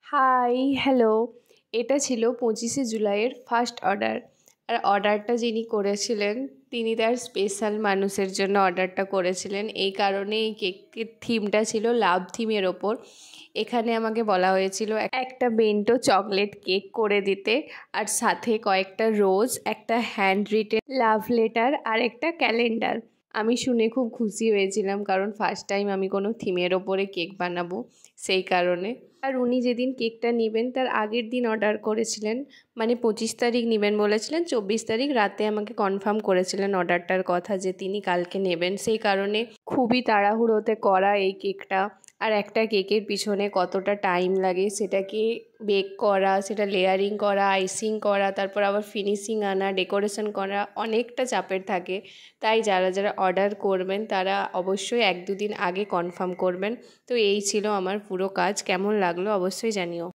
High, hello. এটা ছিল 25শে জুলাইয়ের ফার্স্ট অর্ডার। আর অর্ডারটা যিনি করেছিলেন তিনি তার স্পেশাল মানুষের জন্য অর্ডারটা করেছিলেন। এই কারণে এই কেকের থিমটা ছিল লাভ থিমের ওপর। এখানে আমাকে বলা হয়েছিল একটা বেন্টো চকলেট কেক করে দিতে, আর সাথে কয়েকটা রোজ, একটা হ্যান্ড রিটেন লাভ লেটার আর একটা ক্যালেন্ডার। আমি শুনে খুব খুশি হয়েছিলাম, কারণ ফার্স্ট টাইম আমি কোনো থিমের ওপরে কেক বানাবো, সেই কারণে। আর উনি যেদিন কেকটা নেবেন তার আগের দিন অর্ডার করেছিলেন, মানে 25 তারিখ নেবেন বলেছিলেন, 24 তারিখ রাতে আমাকে কনফার্ম করেছিলেন অর্ডারটার কথা যে তিনি কালকে নেবেন। সেই কারণে খুবই তাড়াহুড়োতে করা এই কেকটা। আর একটা কেকের পিছনে কতটা টাইম লাগে সেটাকে বেক করা, সেটা লেয়ারিং করা, আইসিং করা, তারপর আবার ফিনিশিং আনা, ডেকোরেশন করা, অনেকটা চাপের থাকে। তাই যারা যারা অর্ডার করবেন তারা অবশ্যই 1-2 দিন আগে কনফার্ম করবেন। তো এই ছিল আমার পুরো কাজ। কেমন লাগলো অবশ্যই জানিও।